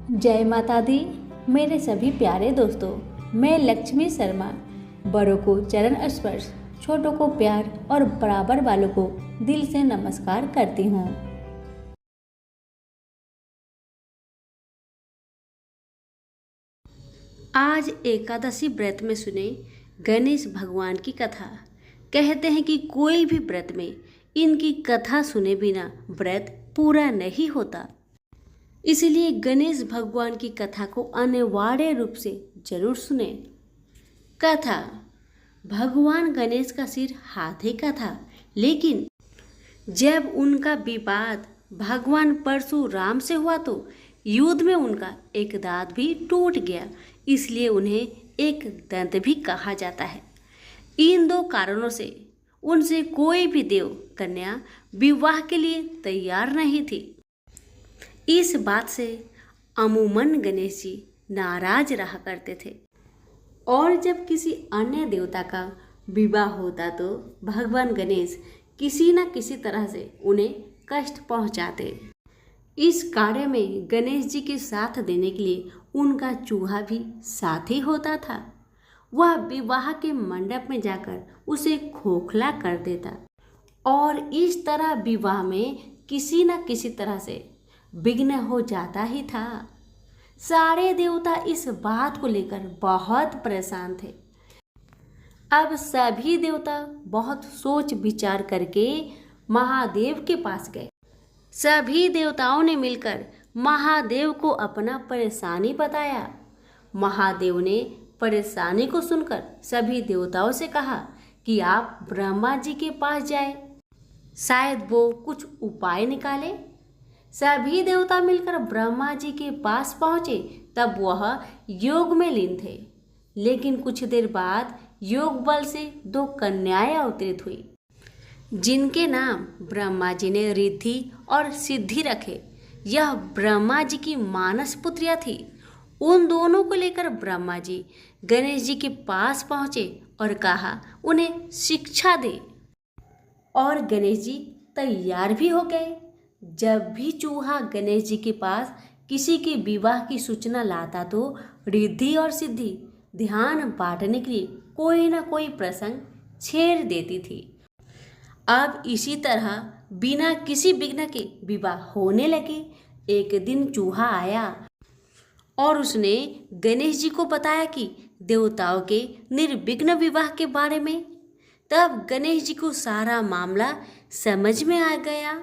जय माता दी। मेरे सभी प्यारे दोस्तों, मैं लक्ष्मी शर्मा बड़ों को चरण स्पर्श, छोटों को प्यार और बराबर वालों को दिल से नमस्कार करती हूँ। आज एकादशी व्रत में सुने गणेश भगवान की कथा। कहते हैं कि कोई भी व्रत में इनकी कथा सुने बिना व्रत पूरा नहीं होता। इसलिए गणेश भगवान की कथा को अनिवार्य रूप से जरूर सुने। कथा। भगवान गणेश का सिर हाथी का था, लेकिन जब उनका विवाद भगवान परशुराम से हुआ तो युद्ध में उनका एक दांत भी टूट गया, इसलिए उन्हें एक दंत भी कहा जाता है। इन दो कारणों से उनसे कोई भी देव कन्या विवाह के लिए तैयार नहीं थी। इस बात से अमूमन गणेश जी नाराज रहा करते थे और जब किसी अन्य देवता का विवाह होता तो भगवान गणेश किसी न किसी तरह से उन्हें कष्ट पहुंचाते। इस कार्य में गणेश जी के साथ देने के लिए उनका चूहा भी साथी होता था। वह विवाह के मंडप में जाकर उसे खोखला कर देता और इस तरह विवाह में किसी न किसी तरह से विघ्न हो जाता ही था। सारे देवता इस बात को लेकर बहुत परेशान थे। अब सभी देवता बहुत सोच विचार करके महादेव के पास गए। सभी देवताओं ने मिलकर महादेव को अपना परेशानी बताया। महादेव ने परेशानी को सुनकर सभी देवताओं से कहा कि आप ब्रह्मा जी के पास जाएं, शायद वो कुछ उपाय निकाले। सभी देवता मिलकर ब्रह्मा जी के पास पहुंचे। तब वह योग में लीन थे, लेकिन कुछ देर बाद योग बल से दो कन्याएं अवतरित हुई, जिनके नाम ब्रह्मा जी ने रिद्धि और सिद्धि रखे। यह ब्रह्मा जी की मानस पुत्रियां थी। उन दोनों को लेकर ब्रह्मा जी गणेश जी के पास पहुंचे और कहा उन्हें शिक्षा दे, और गणेश जी तैयार भी हो गए। जब भी चूहा गणेश जी के पास किसी के विवाह की सूचना लाता तो रिद्धि और सिद्धि ध्यान बांटने के लिए कोई ना कोई प्रसंग छेड़ देती थी। अब इसी तरह बिना किसी विघ्न के विवाह होने लगे। एक दिन चूहा आया और उसने गणेश जी को बताया कि देवताओं के निर्विघ्न विवाह के बारे में। तब गणेश जी को सारा मामला समझ में आ गया।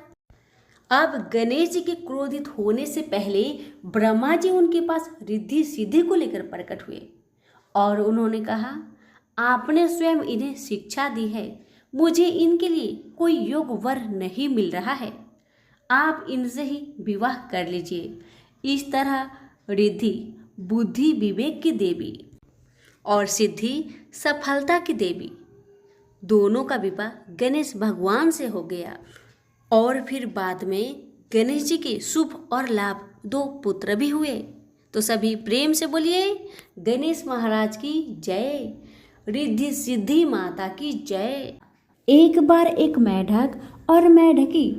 अब गणेश जी के क्रोधित होने से पहले ब्रह्मा जी उनके पास रिद्धि सिद्धि को लेकर प्रकट हुए और उन्होंने कहा, आपने स्वयं इन्हें शिक्षा दी है, मुझे इनके लिए कोई योग वर नहीं मिल रहा है, आप इनसे ही विवाह कर लीजिए। इस तरह रिद्धि बुद्धि विवेक की देवी और सिद्धि सफलता की देवी, दोनों का विवाह गणेश भगवान से हो गया। और फिर बाद में गणेश जी के शुभ और लाभ दो पुत्र भी हुए। तो सभी प्रेम से बोलिए गणेश महाराज की जय, रिद्धि सिद्धि माता की जय। एक बार एक मेढक और मेढकी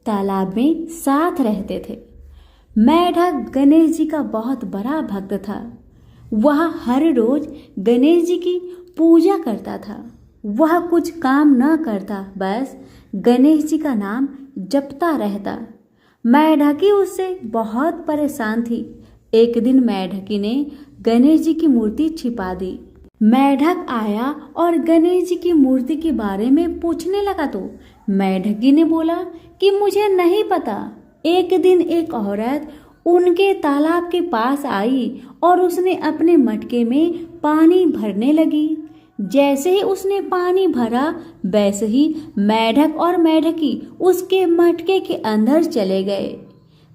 तालाब में साथ रहते थे। मेढक गणेश जी का बहुत बड़ा भक्त था। वह हर रोज गणेश जी की पूजा करता था। वह कुछ काम न करता, बस गणेश जी का नाम जपता रहता। मेढकी उससे बहुत परेशान थी। एक दिन मेढकी ने गणेश जी की मूर्ति छिपा दी। मेढक आया और गणेश जी की मूर्ति के बारे में पूछने लगा तो मेढकी ने बोला कि मुझे नहीं पता। एक दिन एक औरत उनके तालाब के पास आई और उसने अपने मटके में पानी भरने लगी। जैसे ही उसने पानी भरा, वैसे ही मेढक और मेढकी उसके मटके के अंदर चले गए।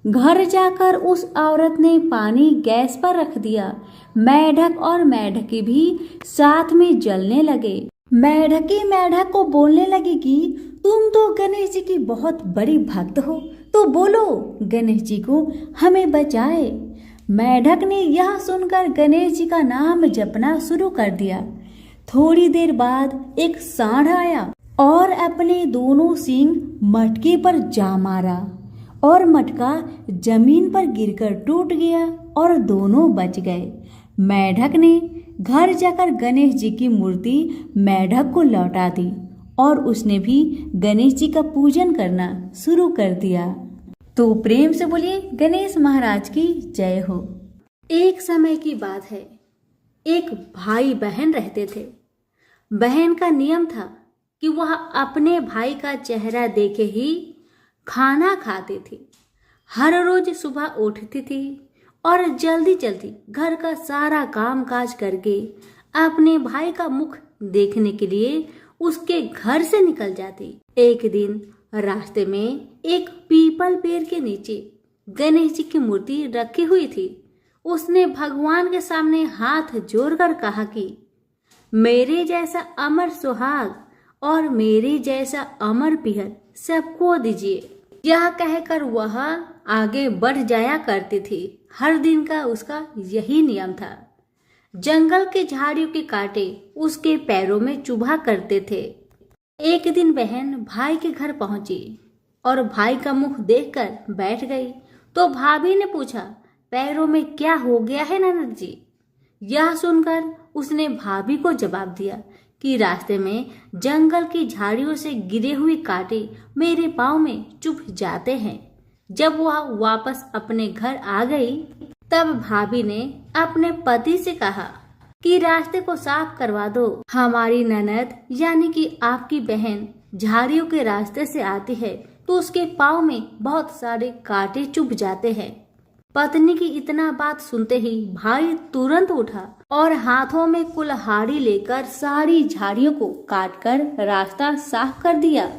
घर जाकर उस औरत ने पानी गैस पर रख दिया। मेढक और मेढकी भी साथ में जलने लगे। मेढकी मेढक को बोलने लगी कि तुम तो गणेश जी की बहुत बड़ी भक्त हो, तो बोलो गणेश जी को हमें बचाए। मेढक ने यह सुनकर गणेश जी का नाम जपना शुरू कर दिया। थोड़ी देर बाद एक सांड आया और अपने दोनों सींग मटके पर जा मारा और मटका जमीन पर गिरकर टूट गया और दोनों बच गए। मेढक ने घर जाकर गणेश जी की मूर्ति मेढक को लौटा दी और उसने भी गणेश जी का पूजन करना शुरू कर दिया। तो प्रेम से बोलिए गणेश महाराज की जय हो। एक समय की बात है, एक भाई बहन रहते थे। बहन का नियम था कि वह अपने भाई का चेहरा देखे ही खाना खाती थी। हर रोज सुबह उठती थी और जल्दी जल्दी घर का सारा काम काज करके अपने भाई का मुख देखने के लिए उसके घर से निकल जाती। एक दिन रास्ते में एक पीपल पेड़ के नीचे गणेश जी की मूर्ति रखी हुई थी। उसने भगवान के सामने हाथ जोड़कर कहा कि मेरे जैसा अमर सुहाग और मेरे जैसा अमर पिहर सबको दीजिए। यह कहकर वह आगे बढ़ जाया करती थी। हर दिन का उसका यही नियम था। जंगल के झाड़ियों के कांटे उसके पैरों में चुभा करते थे। एक दिन बहन भाई के घर पहुंची और भाई का मुख देखकर बैठ गई। तो भाभी ने पूछा, पैरों में क्या हो गया है ननद जी? यह सुनकर उसने भाभी को जवाब दिया कि रास्ते में जंगल की झाड़ियों से गिरे हुए कांटे मेरे पाँव में चुभ जाते हैं। जब वह वापस अपने घर आ गई तब भाभी ने अपने पति से कहा कि रास्ते को साफ करवा दो। हमारी ननद यानी कि आपकी बहन झाड़ियों के रास्ते से आती है तो उसके पाँव में बहुत सारे कांटे चुभ जाते हैं। पत्नी की इतना बात सुनते ही भाई तुरंत उठा और हाथों में कुल्हाड़ी लेकर सारी झाड़ियों को काटकर रास्ता साफ कर दिया।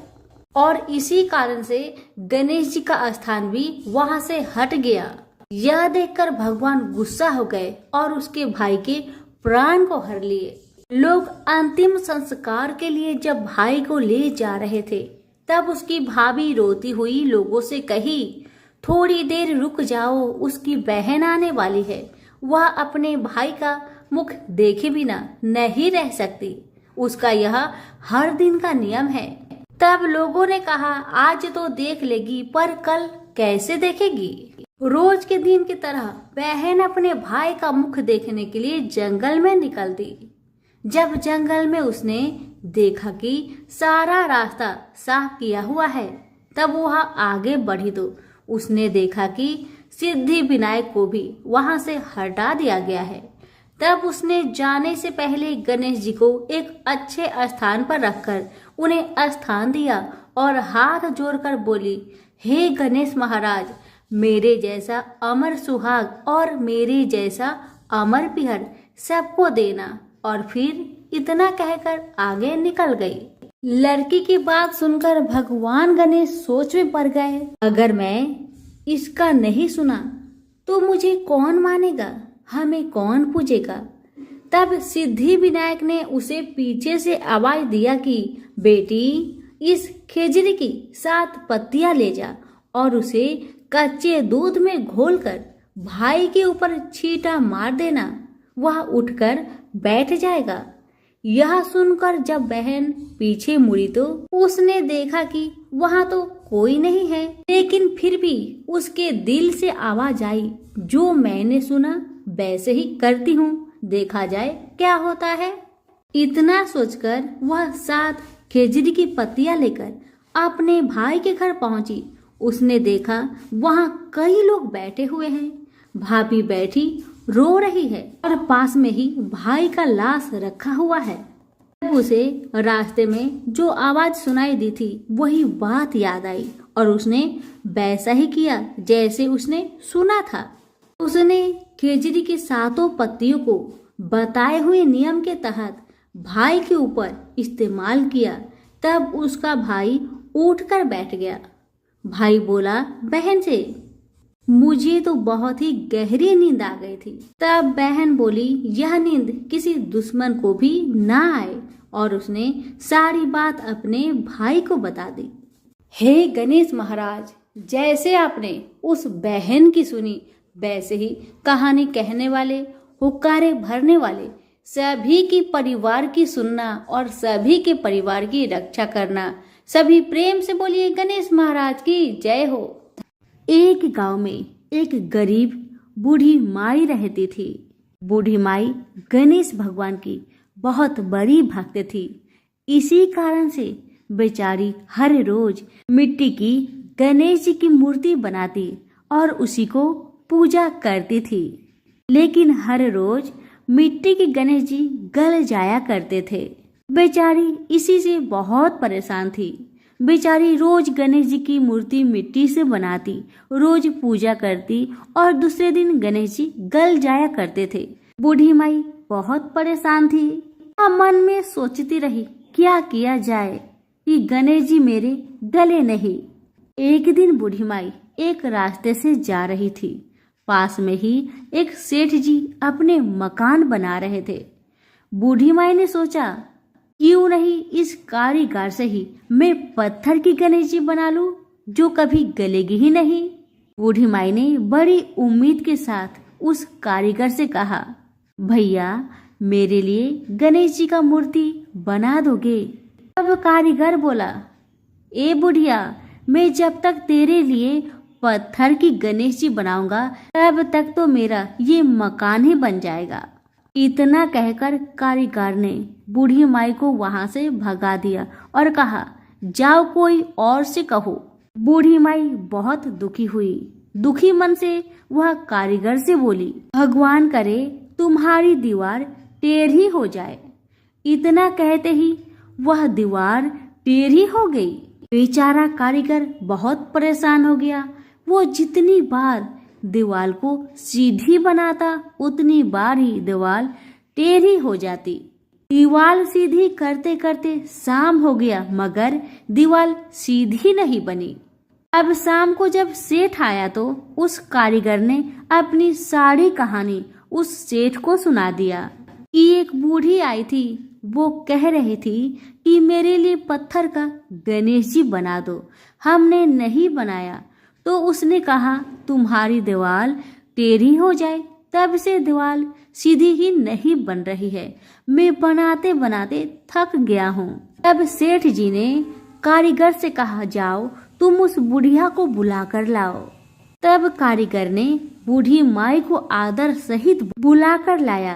और इसी कारण से गणेश जी का स्थान भी वहां से हट गया। यह देखकर भगवान गुस्सा हो गए और उसके भाई के प्राण को हर लिए। लोग अंतिम संस्कार के लिए जब भाई को ले जा रहे थे तब उसकी भाभी रोती हुई लोगों से कही, थोड़ी देर रुक जाओ, उसकी बहन आने वाली है। वह अपने भाई का मुख देखे बिना नहीं रह सकती। उसका यह हर दिन का नियम है। तब लोगों ने कहा, आज तो देख लेगी पर कल कैसे देखेगी? रोज के दिन की तरह बहन अपने भाई का मुख देखने के लिए जंगल में निकल दी। जब जंगल में उसने देखा कि सारा रास्ता साफ किया हुआ है तब वह आगे बढ़ी तो उसने देखा कि सिद्धि विनायक को भी वहां से हटा दिया गया है। तब उसने जाने से पहले गणेश जी को एक अच्छे स्थान पर रखकर उन्हें स्थान दिया और हाथ जोड़कर बोली, हे गणेश महाराज, मेरे जैसा अमर सुहाग और मेरे जैसा अमर पिहर सबको देना। और फिर इतना कहकर आगे निकल गई। लड़की की बात सुनकर भगवान गणेश सोच में पड़ गए, अगर मैं इसका नहीं सुना तो मुझे कौन मानेगा, हमें कौन पूजेगा? तब सिद्धि विनायक ने उसे पीछे से आवाज दिया कि बेटी, इस खेजड़ी की 7 पत्तियां ले जा और उसे कच्चे दूध में घोलकर भाई के ऊपर छींटा मार देना, वह उठकर बैठ जाएगा। यह सुनकर जब बहन पीछे मुड़ी तो उसने देखा कि वहां तो कोई नहीं है, लेकिन फिर भी उसके दिल से आवाज आई, जो मैंने सुना वैसे ही करती हूँ, देखा जाए क्या होता है। इतना सोचकर वह 7 खेजड़ी की पत्तियां लेकर अपने भाई के घर पहुंची। उसने देखा वहां कई लोग बैठे हुए हैं। भाभी बैठी रो रही है और पास में ही भाई का लाश रखा हुआ है। उसे रास्ते में जो आवाज सुनाई दी थी वही बात याद आई और उसने वैसा ही किया जैसे उसने सुना था। उसने खेजड़ी की 7 पत्तियों को बताए हुए नियम के तहत भाई के ऊपर इस्तेमाल किया। तब उसका भाई उठकर बैठ गया। भाई बोला बहन से, मुझे तो बहुत ही गहरी नींद आ गई थी। तब बहन बोली, यह नींद किसी दुश्मन को भी ना आए, और उसने सारी बात अपने भाई को बता दी। हे गणेश महाराज, जैसे आपने उस बहन की सुनी वैसे ही कहानी कहने वाले, हुक्कारे भरने वाले सभी की परिवार की सुनना और सभी के परिवार की रक्षा करना। सभी प्रेम से बोलिए गणेश महाराज की जय हो। एक गांव में एक गरीब बूढ़ी माई रहती थी। बूढ़ी माई गणेश भगवान की बहुत बड़ी भक्त थी। इसी कारण से बेचारी हर रोज मिट्टी की गणेश जी की मूर्ति बनाती और उसी को पूजा करती थी। लेकिन हर रोज मिट्टी के गणेश जी गल जाया करते थे। बेचारी इसी से बहुत परेशान थी। बेचारी रोज गणेश जी की मूर्ति मिट्टी से बनाती, रोज पूजा करती और दूसरे दिन गणेश जी गल जाया करते थे। बूढ़ी माई बहुत परेशान थी और मन में सोचती रही क्या किया जाए कि गणेश जी मेरे गले नहीं। एक दिन बूढ़ी माई एक रास्ते से जा रही थी। पास में ही एक सेठ जी अपने मकान बना रहे थे। बूढ़ी माई ने सोचा क्यों नहीं इस कारीगर से ही मैं पत्थर की गणेश जी बना लूं जो कभी गलेगी ही नहीं। बूढ़ी माई ने बड़ी उम्मीद के साथ उस कारीगर से कहा, भैया मेरे लिए गणेश जी का मूर्ति बना दोगे? तब कारीगर बोला, ए बुढ़िया, मैं जब तक तेरे लिए पत्थर की गणेश जी बनाऊंगा तब तक तो मेरा ये मकान ही बन जाएगा। इतना कहकर कारीगर ने बूढ़ी माई को वहां से भगा दिया और कहा, जाओ कोई और से कहो। बूढ़ी माई बहुत दुखी हुई। दुखी मन से वह कारीगर से बोली, भगवान करे तुम्हारी दीवार टेढ़ी हो जाए। इतना कहते ही वह दीवार टेढ़ी हो गई। बेचारा कारीगर बहुत परेशान हो गया। वो जितनी बार दीवार को सीधी बनाता उतनी बार ही दीवार टेढ़ी हो जाती। दीवार सीधी करते करते शाम हो गया मगर दीवार सीधी नहीं बनी। अब शाम को जब सेठ आया तो उस कारीगर ने अपनी सारी कहानी उस सेठ को सुना दिया कि एक बूढ़ी आई थी। वो कह रही थी कि मेरे लिए पत्थर का गणेश जी बना दो। हमने नहीं बनाया तो उसने कहा तुम्हारी दीवार टेढ़ी हो जाए। तब से दीवार सीधी ही नहीं बन रही है। मैं बनाते बनाते थक गया हूँ। तब सेठ जी ने कारीगर से कहा, जाओ तुम उस बुढ़िया को बुला कर लाओ। तब कारीगर ने बूढ़ी माई को आदर सहित बुला कर लाया।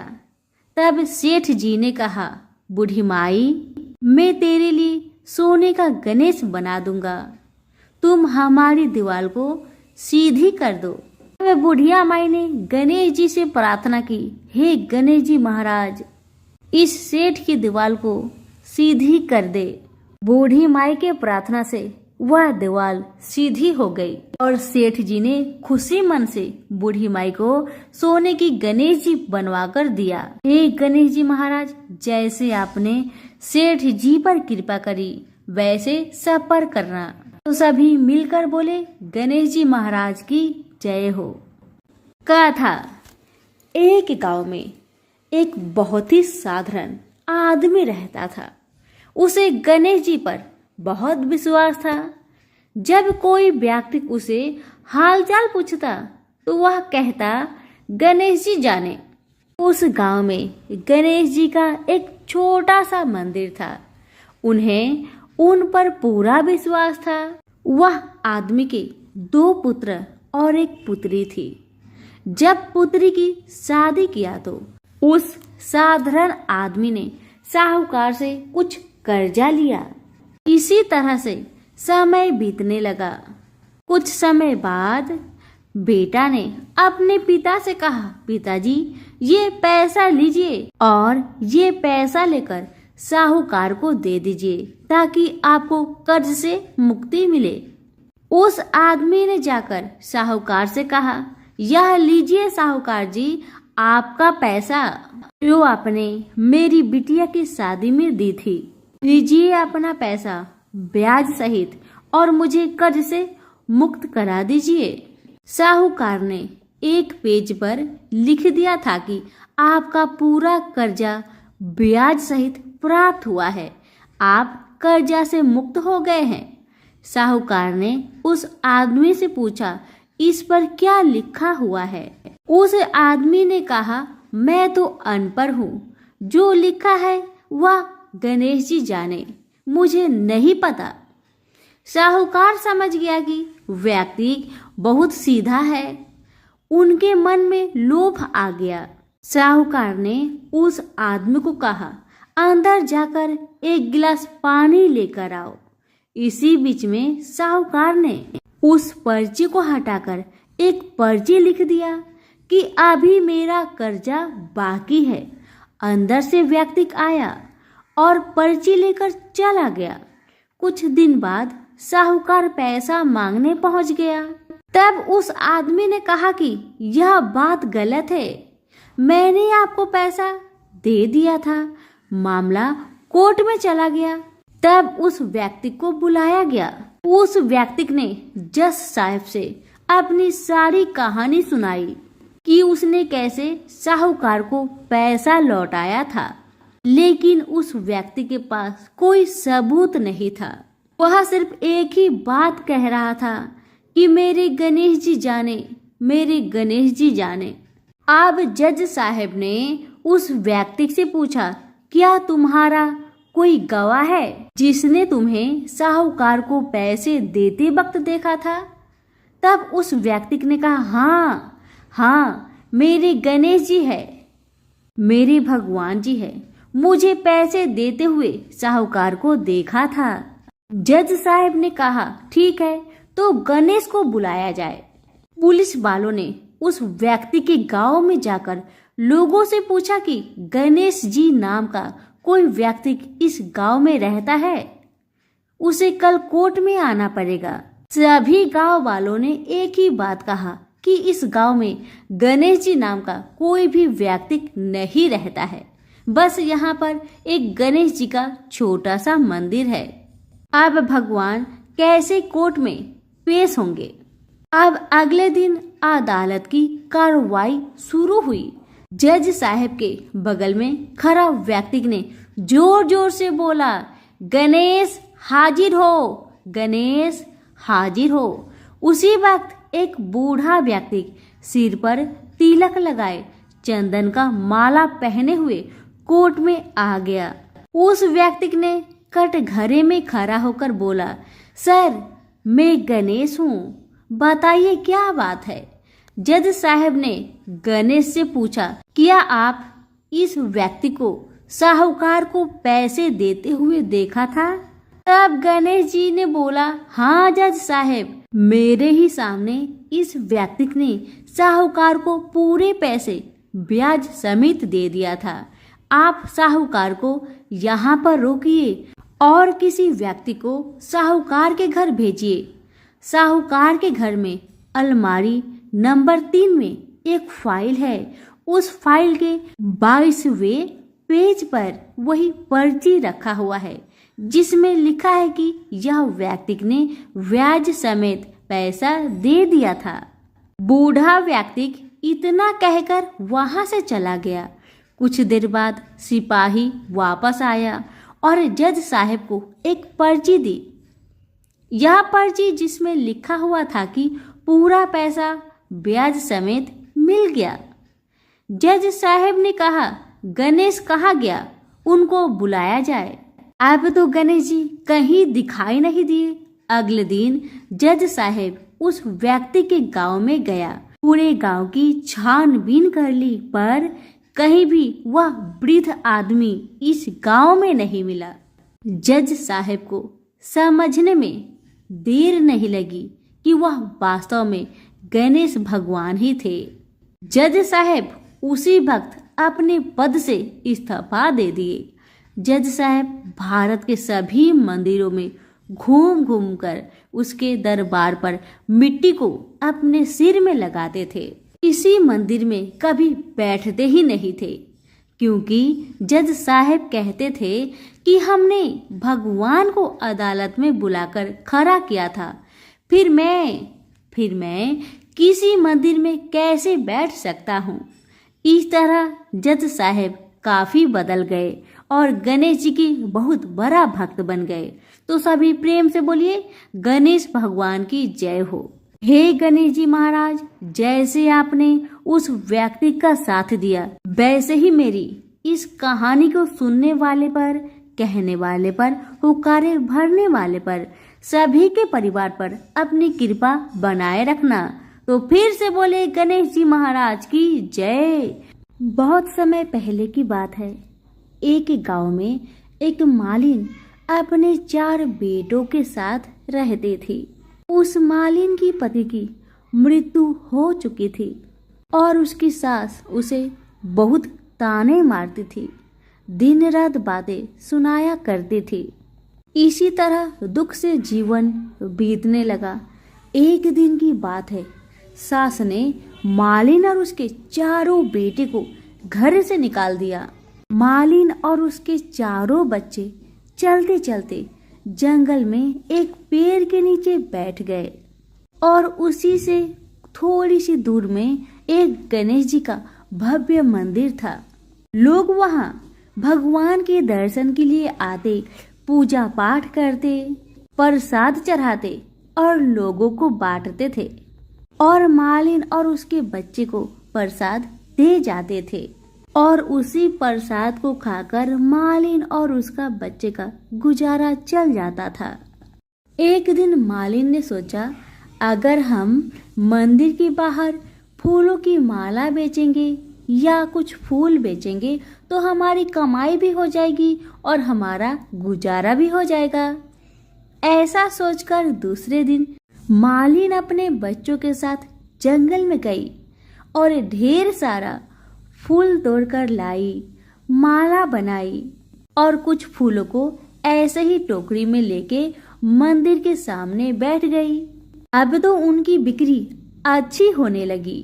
तब सेठ जी ने कहा, बूढ़ी माई, मैं तेरे लिए सोने का गणेश बना दूंगा, तुम हमारी दीवार को सीधी कर दो। तब बुढ़िया माई ने गणेश जी से प्रार्थना की, हे गणेश जी महाराज, इस सेठ की दीवार को सीधी कर दे। बूढ़ी माई के प्रार्थना से वह दीवार सीधी हो गई और सेठ जी ने खुशी मन से बूढ़ी माई को सोने की गणेश जी बनवा कर दिया। हे गणेश जी महाराज, जैसे आपने सेठ जी पर कृपा करी वैसे सब पर करना। तो सभी मिलकर बोले, गणेश जी महाराज की जय हो। कथा। एक गांव में एक बहुत ही साधारण आदमी रहता था। उसे गणेश जी पर बहुत विश्वास था। जब कोई व्यक्ति उसे हालचाल पूछता तो वह कहता, गणेश जी जाने। उस गांव में गणेश जी का एक छोटा सा मंदिर था। उन्हें उन पर पूरा विश्वास था। वह आदमी के 2 पुत्र और एक पुत्री थी। जब पुत्री की शादी किया तो उस साधारण आदमी ने साहूकार से कुछ कर्जा लिया। इसी तरह से समय बीतने लगा। कुछ समय बाद बेटा ने अपने पिता से कहा, पिताजी ये पैसा लीजिए और ये पैसा लेकर साहूकार को दे दीजिए ताकि आपको कर्ज से मुक्ति मिले। उस आदमी ने जाकर साहूकार से कहा, यह लीजिए साहूकार जी, आपका पैसा जो आपने मेरी बिटिया की शादी में दी थी। लीजिए अपना पैसा ब्याज सहित और मुझे कर्ज से मुक्त करा दीजिए। साहूकार ने एक पेज पर लिख दिया था कि आपका पूरा कर्जा ब्याज सहित प्राप्त हुआ है, आप कर्जा से मुक्त हो गए हैं। साहूकार ने उस आदमी से पूछा, इस पर क्या लिखा हुआ है? उस आदमी ने कहा, मैं तो अनपढ़ हूँ, जो लिखा है वह गणेश जी जाने, मुझे नहीं पता। साहूकार समझ गया कि व्यक्ति बहुत सीधा है। उनके मन में लोभ आ गया। साहूकार ने उस आदमी को कहा, अंदर जाकर एक गिलास पानी लेकर आओ। इसी बीच में साहूकार ने उस पर्ची को हटाकर एक पर्ची लिख दिया कि अभी मेरा कर्जा बाकी है। अंदर से व्यक्ति आया और पर्ची लेकर चला गया। कुछ दिन बाद साहूकार पैसा मांगने पहुंच गया। तब उस आदमी ने कहा कि यह बात गलत है, मैंने आपको पैसा दे दिया था। मामला कोर्ट में चला गया। तब उस व्यक्ति को बुलाया गया। उस व्यक्ति ने जज साहब से अपनी सारी कहानी सुनाई कि उसने कैसे साहूकार को पैसा लौटाया था, लेकिन उस व्यक्ति के पास कोई सबूत नहीं था। वह सिर्फ एक ही बात कह रहा था कि मेरे गणेश जी जाने, मेरे गणेश जी जाने। अब जज साहब ने उस व्यक्ति से पूछा, क्या तुम्हारा कोई गवाह है जिसने तुम्हें साहूकार को पैसे देते वक्त देखा था? तब उस व्यक्ति ने कहा, हाँ, मेरे गणेश जी है, मेरे भगवान जी है, मुझे पैसे देते हुए साहूकार को देखा था। जज साहब ने कहा, ठीक है, तो गणेश को बुलाया जाए। पुलिस वालों ने उस व्यक्ति के गांव में जाकर लोगों से पूछा कि गणेश जी नाम का कोई व्यक्ति इस गांव में रहता है, उसे कल कोर्ट में आना पड़ेगा। सभी गांव वालों ने एक ही बात कहा कि इस गांव में गणेश जी नाम का कोई भी व्यक्ति नहीं रहता है, बस यहाँ पर एक गणेश जी का छोटा सा मंदिर है। अब भगवान कैसे कोर्ट में पेश होंगे? अब अगले दिन अदालत की कार्रवाई शुरू हुई। जज साहब के बगल में खड़ा व्यक्ति ने जोर जोर से बोला, गणेश हाजिर हो, गणेश हाजिर हो। उसी वक्त एक बूढ़ा व्यक्ति सिर पर तिलक लगाए, चंदन का माला पहने हुए कोर्ट में आ गया। उस व्यक्ति ने कटघरे में खड़ा होकर बोला, सर, मैं गणेश हूँ, बताइए क्या बात है? जज साहब ने गणेश से पूछा, क्या आप इस व्यक्ति को साहूकार को पैसे देते हुए देखा था? तब गणेश जी ने बोला, हाँ जज साहब, मेरे ही सामने इस व्यक्ति ने साहूकार को पूरे पैसे ब्याज समेत दे दिया था। आप साहूकार को यहाँ पर रोकिए और किसी व्यक्ति को साहूकार के घर भेजिए। साहूकार के घर में अलमारी नंबर 3 में एक फाइल है। उस फाइल के 22वें पेज पर वही पर्ची रखा हुआ है जिसमें लिखा है कि यह व्यक्ति ने ब्याज समेत पैसा दे दिया था। बूढ़ा व्यक्ति इतना कहकर वहां से चला गया। कुछ देर बाद सिपाही वापस आया और जज साहब को एक पर्ची दी। यह पर्ची जिसमें लिखा हुआ था कि पूरा पैसा ब्याज समेत मिल गया। जज साहब ने कहा, गणेश कहाँ गया? उनको बुलाया जाए। अब तो गणेश जी कहीं दिखाई नहीं दिए। अगले दिन जज साहब उस व्यक्ति के गांव में गया। पूरे गांव की छानबीन कर ली, पर कहीं भी वह वृद्ध आदमी इस गांव में नहीं मिला। जज साहब को समझने में देर नहीं लगी कि वह वास्तव में गणेश भगवान ही थे। जज साहब उसी वक्त अपने पद से इस्तीफा दे दिए। जज साहब भारत के सभी मंदिरों में घूम घूम कर उसके दरबार पर मिट्टी को अपने सिर में लगाते थे। किसी मंदिर में कभी बैठते ही नहीं थे, क्योंकि जज साहब कहते थे कि हमने भगवान को अदालत में बुलाकर खड़ा किया था, फिर मैं किसी मंदिर में कैसे बैठ सकता हूँ। इस तरह जज साहब काफी बदल गए और गणेश जी की बहुत बड़ा भक्त बन गए। तो सभी प्रेम से बोलिए, गणेश भगवान की जय हो। हे गणेश जी महाराज, जैसे आपने उस व्यक्ति का साथ दिया, वैसे ही मेरी इस कहानी को सुनने वाले पर, कहने वाले पर, हुक्कारे भरने वाले पर सभी के परिवार पर अपनी कृपा बनाए रखना। तो फिर से बोले गणेश जी महाराज की जय। बहुत समय पहले की बात है। एक गांव में एक मालिन अपने 4 बेटों के साथ रहती थी। उस मालिन की पति की मृत्यु हो चुकी थी और उसकी सास उसे बहुत ताने मारती थी, दिन रात बातें सुनाया करती थी। इसी तरह दुख से जीवन बीतने लगा। एक दिन की बात है, सास ने मालिन और उसके 4 बेटे को घर से निकाल दिया। मालिन और उसके 4 बच्चे चलते चलते जंगल में एक पेड़ के नीचे बैठ गए और उसी से थोड़ी सी दूर में एक गणेश जी का भव्य मंदिर था। लोग वहां भगवान के दर्शन के लिए आते, पूजा पाठ करते, प्रसाद चढ़ाते और लोगों को बांटते थे और मालिन और उसके बच्चे को प्रसाद दे जाते थे और उसी प्रसाद को खाकर मालिन और उसका बच्चे का गुजारा चल जाता था। एक दिन मालिन ने सोचा, अगर हम मंदिर के बाहर फूलों की माला बेचेंगे या कुछ फूल बेचेंगे तो हमारी कमाई भी हो जाएगी और हमारा गुजारा भी हो जाएगा। ऐसा सोचकर दूसरे दिन मालिन अपने बच्चों के साथ जंगल में गई और ढेर सारा फूल तोड़कर लाई, माला बनाई और कुछ फूलों को ऐसे ही टोकरी में लेके मंदिर के सामने बैठ गई। अब तो उनकी बिक्री अच्छी होने लगी।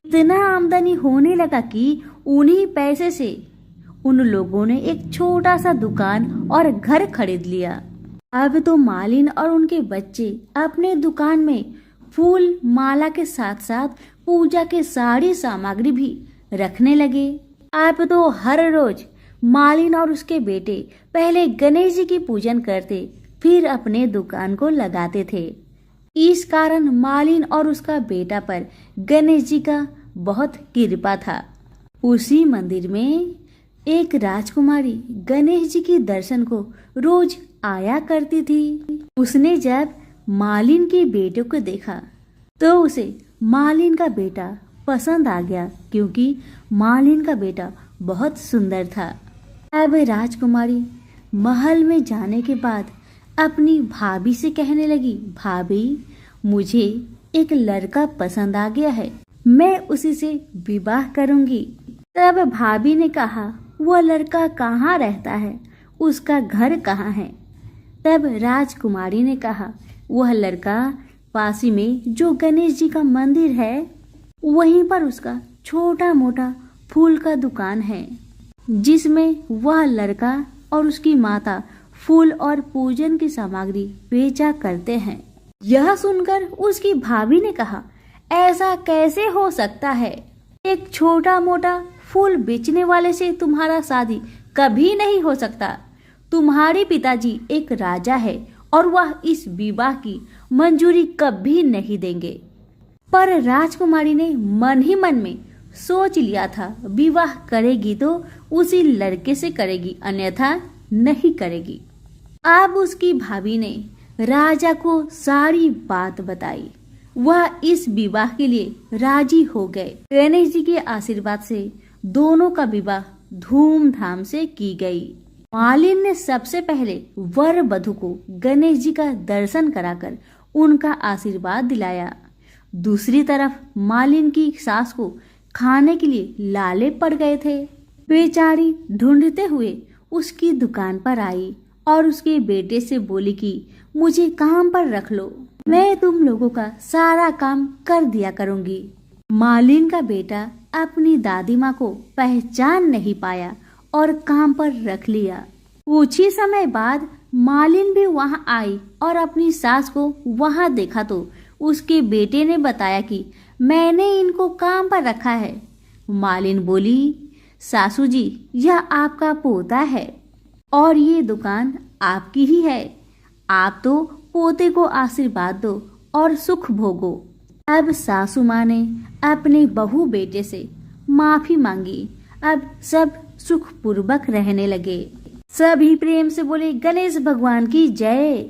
इतना आमदनी होने लगा कि उन्हीं पैसे से उन लोगों ने एक छोटा सा दुकान और घर खरीद लिया। अब तो मालिन और उनके बच्चे अपने दुकान में फूल माला के साथ साथ पूजा के सारी सामग्री भी रखने लगे। अब तो हर रोज मालिन और उसके बेटे पहले गणेश जी की पूजन करते, फिर अपने दुकान को लगाते थे। इस कारण मालिन और उसका बेटा पर गणेश जी का बहुत कृपा था। उसी मंदिर में एक राजकुमारी गणेश जी के दर्शन को रोज आया करती थी। उसने जब मालिन के बेटे को देखा तो उसे मालिन का बेटा पसंद आ गया, क्योंकि मालिन का बेटा बहुत सुंदर था। अब राजकुमारी महल में जाने के बाद अपनी भाभी से कहने लगी, भाभी मुझे एक लड़का पसंद आ गया है, मैं उसी से विवाह करूंगी। तब भाभी ने कहा, वह लड़का कहाँ रहता है, उसका घर कहाँ है? तब राजकुमारी ने कहा, वह लड़का पास ही में जो गणेश जी का मंदिर है वहीं पर उसका छोटा मोटा फूल का दुकान है, जिसमें वह लड़का और उसकी माता फूल और पूजन की सामग्री बेचा करते हैं। यह सुनकर उसकी भाभी ने कहा, ऐसा कैसे हो सकता है? एक छोटा मोटा फूल बेचने वाले से तुम्हारा शादी कभी नहीं हो सकता। तुम्हारे पिताजी एक राजा है और वह इस विवाह की मंजूरी कभी नहीं देंगे। पर राजकुमारी ने मन ही मन में सोच लिया था, विवाह करेगी तो उसी लड़के से करेगी, अन्यथा नहीं करेगी। अब उसकी भाभी ने राजा को सारी बात बताई। वह इस विवाह के लिए राजी हो गए। गणेश जी के आशीर्वाद से दोनों का विवाह धूमधाम से की गई। मालिन ने सबसे पहले वर वधू को गणेश जी का दर्शन कराकर उनका आशीर्वाद दिलाया। दूसरी तरफ मालिन की सास को खाने के लिए लाले पड़ गए थे। बेचारी ढूंढते हुए उसकी दुकान पर आई और उसके बेटे से बोली कि मुझे काम पर रख लो, मैं तुम लोगों का सारा काम कर दिया करूंगी। मालिन का बेटा अपनी दादी माँ को पहचान नहीं पाया और काम पर रख लिया। कुछ ही समय बाद मालिन भी वहां आई और अपनी सास को वहां देखा तो उसके बेटे ने बताया कि मैंने इनको काम पर रखा है। मालिन बोली, सासू जी यह आपका पोता है और ये दुकान आपकी ही है। आप तो पोते को आशीर्वाद दो और सुख भोगो। अब सासू माँ ने अपने बहू बेटे से माफी मांगी। अब सब सुख पूर्वक रहने लगे। सभी प्रेम से बोले गणेश भगवान की जय।